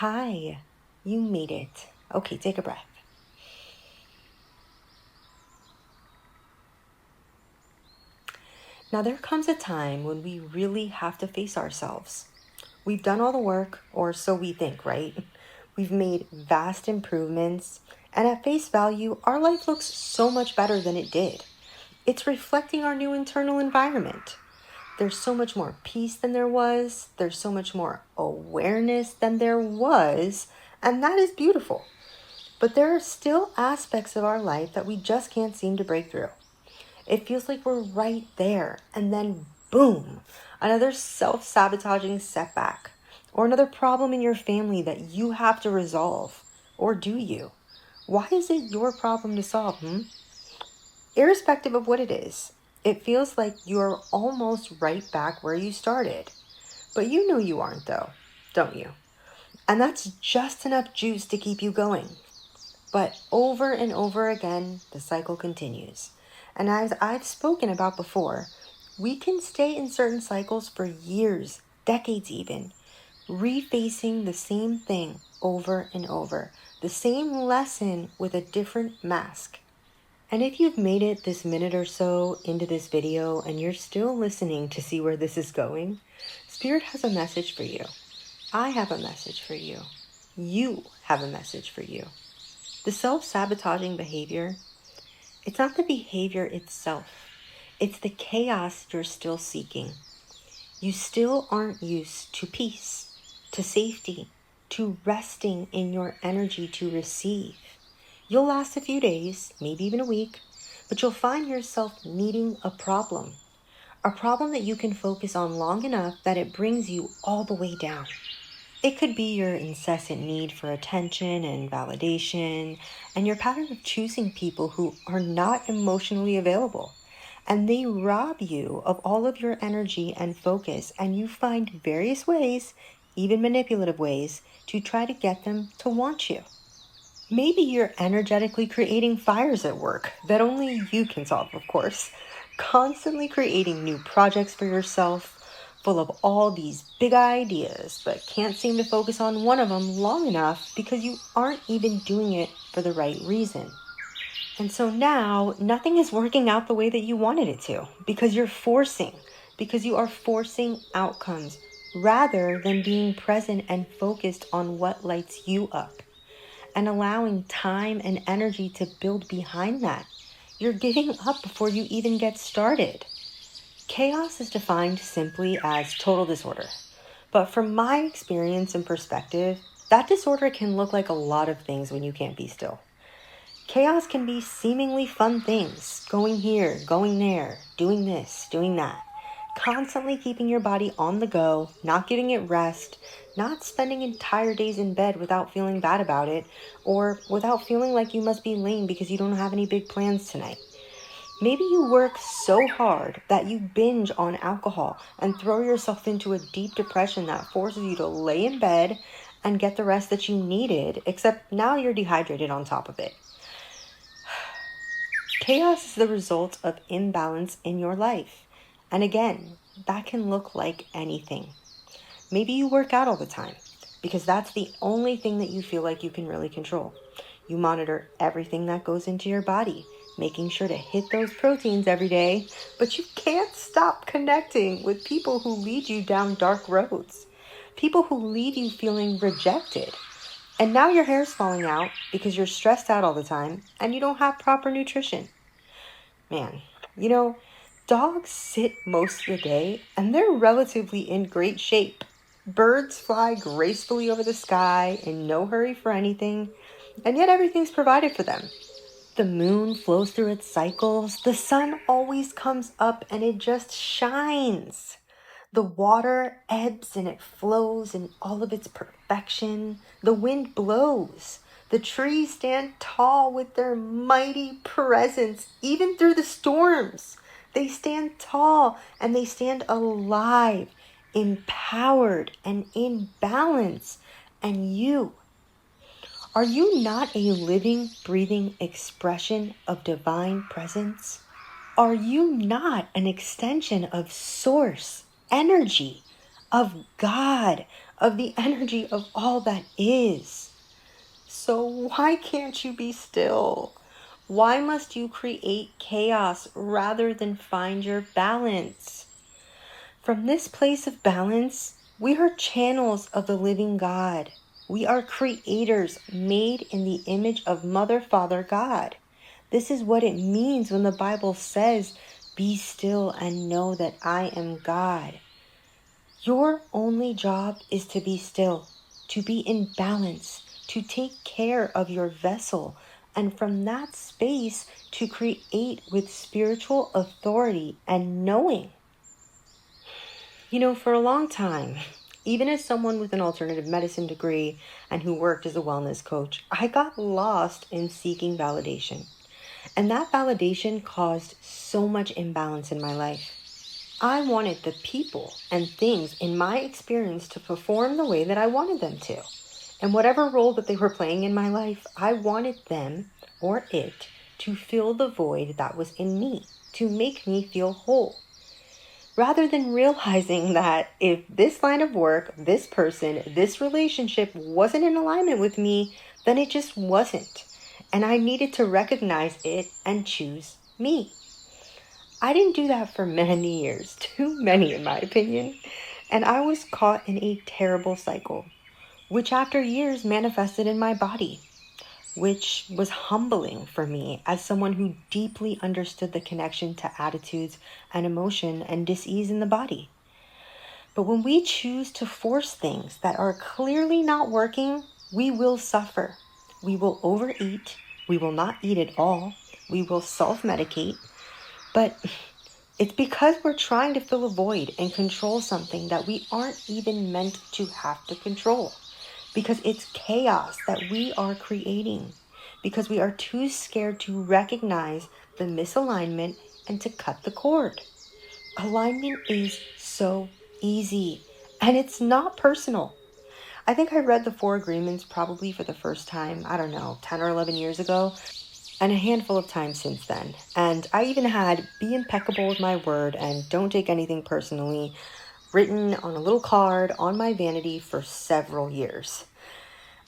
Hi, you made it. Okay, take a breath. Now, there comes a time when we really have to face ourselves. We've done all the work, or so we think, right? We've made vast improvements, and at face value, our life looks so much better than it did. It's reflecting our new internal environment. There's so much more peace than there was, there's so much more awareness than there was, and that is beautiful. But there are still aspects of our life that we just can't seem to break through. It feels like we're right there, and then boom, another self sabotaging setback, or another problem in your family that you have to resolve. Or do you? Why is it your problem to solve? Irrespective of what it is, it feels like you're almost right back where you started. But you know you aren't, though, don't you? And that's just enough juice to keep you going. But over and over again, the cycle continues. And as I've spoken about before, we can stay in certain cycles for years, decades even, refacing the same thing over and over, the same lesson with a different mask. And if you've made it this minute or so into this video and you're still listening to see where this is going, Spirit has a message for you. I have a message for you. You have a message for you. The self-sabotaging behavior, it's not the behavior itself. It's the chaos you're still seeking. You still aren't used to peace, to safety, to resting in your energy to receive. You'll last a few days, maybe even a week, but you'll find yourself needing a problem that you can focus on long enough that it brings you all the way down. It could be your incessant need for attention and validation, and your pattern of choosing people who are not emotionally available. And they rob you of all of your energy and focus, and you find various ways, even manipulative ways, to try to get them to want you. Maybe you're energetically creating fires at work that only you can solve, of course. Constantly creating new projects for yourself, full of all these big ideas, but can't seem to focus on one of them long enough because you aren't even doing it for the right reason. And so now nothing is working out the way that you wanted it to because you are forcing outcomes rather than being present and focused on what lights you up and allowing time and energy to build behind that. You're giving up before you even get started. Chaos is defined simply as total disorder. But from my experience and perspective, that disorder can look like a lot of things when you can't be still. Chaos can be seemingly fun things, going here, going there, doing this, doing that. Constantly keeping your body on the go, not giving it rest, not spending entire days in bed without feeling bad about it, or without feeling like you must be lame because you don't have any big plans tonight. Maybe you work so hard that you binge on alcohol and throw yourself into a deep depression that forces you to lay in bed and get the rest that you needed, except now you're dehydrated on top of it. Chaos is the result of imbalance in your life. And again, that can look like anything. Maybe you work out all the time because that's the only thing that you feel like you can really control. You monitor everything that goes into your body, making sure to hit those proteins every day, but you can't stop connecting with people who lead you down dark roads, people who leave you feeling rejected. And now your hair's falling out because you're stressed out all the time and you don't have proper nutrition. Man, dogs sit most of the day and they're relatively in great shape. Birds fly gracefully over the sky in no hurry for anything, and yet everything's provided for them. The moon flows through its cycles, the sun always comes up and it just shines. The water ebbs and it flows in all of its perfection. The wind blows. The trees stand tall with their mighty presence, even through the storms. They stand tall and they stand alive, empowered and in balance. And are you not a living, breathing expression of divine presence? Are you not an extension of source, energy, of God, of the energy of all that is. So why can't you be still? Why must you create chaos rather than find your balance? From this place of balance, we are channels of the living God. We are creators made in the image of Mother, Father, God. This is what it means when the Bible says, "Be still and know that I am God." Your only job is to be still, to be in balance, to take care of your vessel, and from that space to create with spiritual authority and knowing. For a long time, even as someone with an alternative medicine degree and who worked as a wellness coach, I got lost in seeking validation. And that validation caused so much imbalance in my life. I wanted the people and things in my experience to perform the way that I wanted them to. And whatever role that they were playing in my life, I wanted them or it to fill the void that was in me, to make me feel whole. Rather than realizing that if this line of work, this person, this relationship wasn't in alignment with me, then it just wasn't. And I needed to recognize it and choose me. I didn't do that for many years, too many in my opinion, and I was caught in a terrible cycle, which after years manifested in my body, which was humbling for me as someone who deeply understood the connection to attitudes and emotion and dis-ease in the body. But when we choose to force things that are clearly not working, we will suffer. We will overeat. We will not eat at all. We will self-medicate. But it's because we're trying to fill a void and control something that we aren't even meant to have to control. Because it's chaos that we are creating. Because we are too scared to recognize the misalignment and to cut the cord. Alignment is so easy, and it's not personal. I think I read the Four Agreements probably for the first time, 10 or 11 years ago, and a handful of times since then. And I even had "be impeccable with my word and don't take anything personally" written on a little card on my vanity for several years.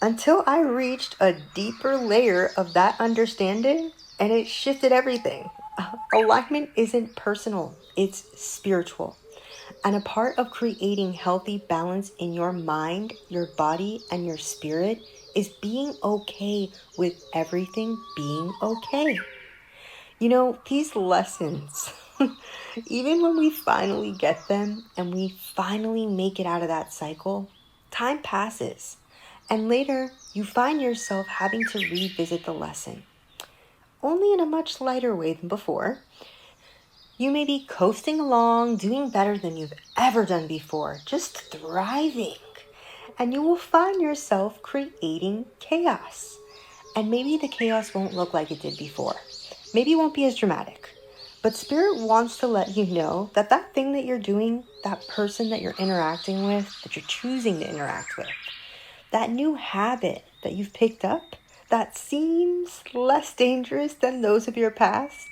Until I reached a deeper layer of that understanding, and it shifted everything. Alignment isn't personal, it's spiritual. And a part of creating healthy balance in your mind, your body, and your spirit is being okay with everything being okay. These lessons, even when we finally get them and we finally make it out of that cycle, time passes. And later, you find yourself having to revisit the lesson, only in a much lighter way than before. You may be coasting along, doing better than you've ever done before, just thriving. And you will find yourself creating chaos. And maybe the chaos won't look like it did before. Maybe it won't be as dramatic. But Spirit wants to let you know that that thing that you're doing, that person that you're interacting with, that you're choosing to interact with, that new habit that you've picked up that seems less dangerous than those of your past,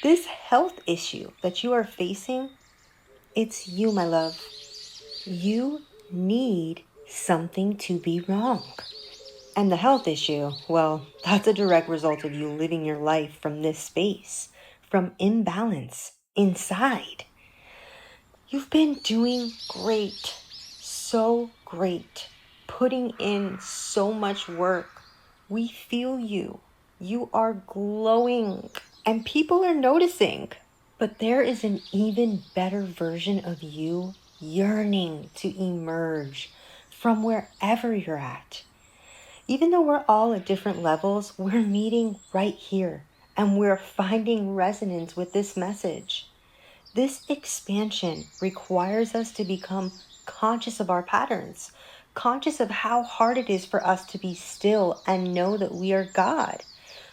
this health issue that you are facing, it's you, my love. You need something to be wrong. And the health issue, well, that's a direct result of you living your life from this space, from imbalance inside. You've been doing great, so great, putting in so much work. We feel you. You are glowing, and people are noticing. But there is an even better version of you yearning to emerge from wherever you're at. Even though we're all at different levels, we're meeting right here, and we're finding resonance with this message. This expansion requires us to become conscious of our patterns, conscious of how hard it is for us to be still and know that we are God.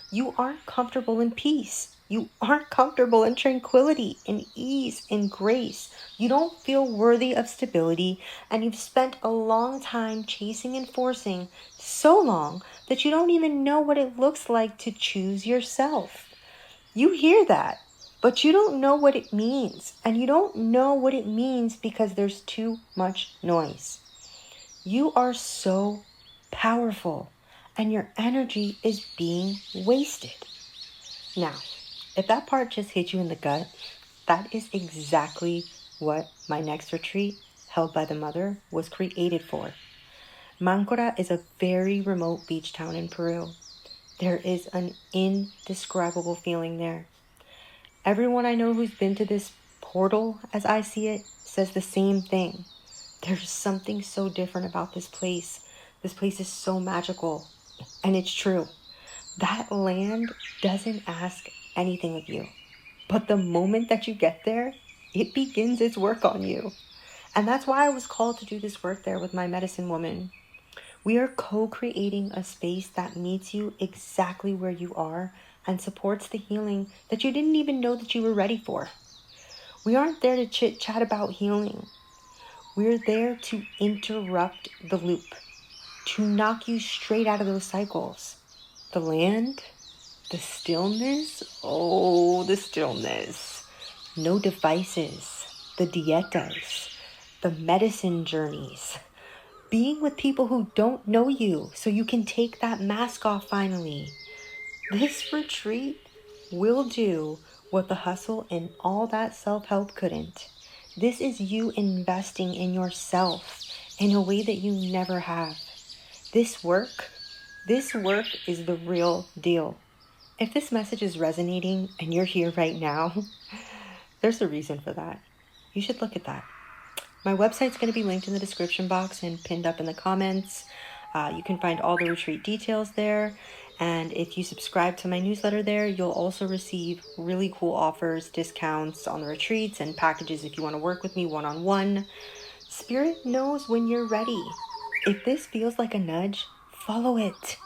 You aren't comfortable in peace. You aren't comfortable in tranquility, in ease, in grace. You don't feel worthy of stability, and you've spent a long time chasing and forcing, so long that you don't even know what it looks like to choose yourself. You hear that. But you don't know what it means. And you don't know what it means because there's too much noise. You are so powerful and your energy is being wasted. Now, if that part just hit you in the gut, that is exactly what my next retreat, held by the mother, was created for. Mancora is a very remote beach town in Peru. There is an indescribable feeling there. Everyone I know who's been to this portal, as I see it, says the same thing. There's something so different about this place. This place is so magical. And it's true. That land doesn't ask anything of you. But the moment that you get there, it begins its work on you. And that's why I was called to do this work there with my medicine woman. We are co-creating a space that meets you exactly where you are and supports the healing that you didn't even know that you were ready for. We aren't there to chit-chat about healing. We're there to interrupt the loop, to knock you straight out of those cycles. The land, the stillness, oh, the stillness. No devices, the dietas, the medicine journeys. Being with people who don't know you so you can take that mask off finally. This retreat will do what the hustle and all that self-help couldn't. This is you investing in yourself in a way that you never have. This work is the real deal. If this message is resonating and you're here right now, there's a reason for that. You should look at that. My website's going to be linked in the description box and pinned up in the comments. You can find all the retreat details there. And if you subscribe to my newsletter there, you'll also receive really cool offers, discounts on the retreats, and packages if you want to work with me one-on-one. Spirit knows when you're ready. If this feels like a nudge, follow it.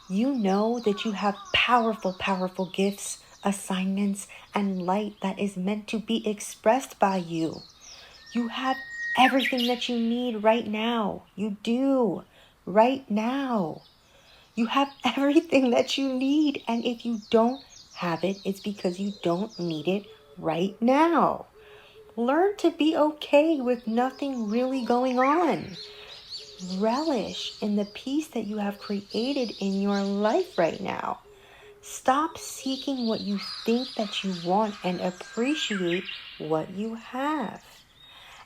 You know that you have powerful, powerful gifts, assignments, and light that is meant to be expressed by you. You have everything that you need right now. You do. Right now. You have everything that you need. And if you don't have it, it's because you don't need it right now. Learn to be okay with nothing really going on. Relish in the peace that you have created in your life right now. Stop seeking what you think that you want and appreciate what you have.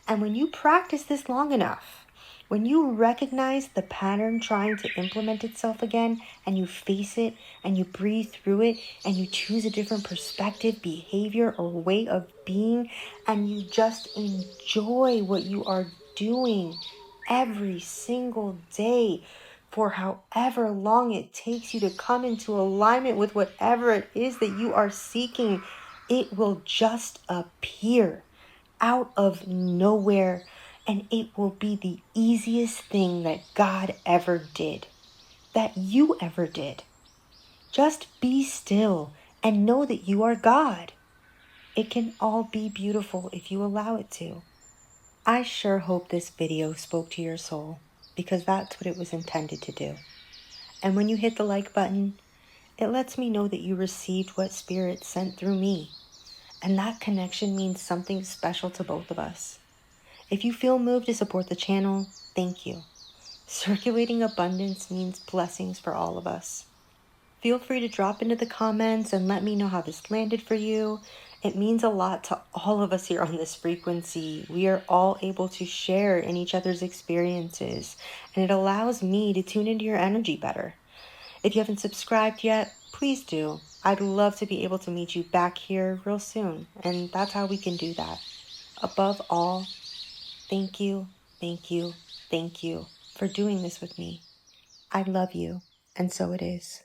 And when you practice this long enough, when you recognize the pattern trying to implement itself again, and you face it, and you breathe through it, and you choose a different perspective, behavior, or way of being, and you just enjoy what you are doing every single day for however long it takes you to come into alignment with whatever it is that you are seeking, it will just appear out of nowhere, and it will be the easiest thing that God ever did, that you ever did. Just be still and know that you are God. It can all be beautiful if you allow it to. I sure hope this video spoke to your soul, because that's what it was intended to do. And when you hit the like button, it lets me know that you received what Spirit sent through me. And that connection means something special to both of us. If you feel moved to support the channel, thank you. Circulating abundance means blessings for all of us. Feel free to drop into the comments and let me know how this landed for you. It means a lot to all of us here on this frequency. We are all able to share in each other's experiences, and it allows me to tune into your energy better. If you haven't subscribed yet, please do. I'd love to be able to meet you back here real soon, and that's how we can do that. Above all, thank you, thank you, thank you for doing this with me. I love you, and so it is.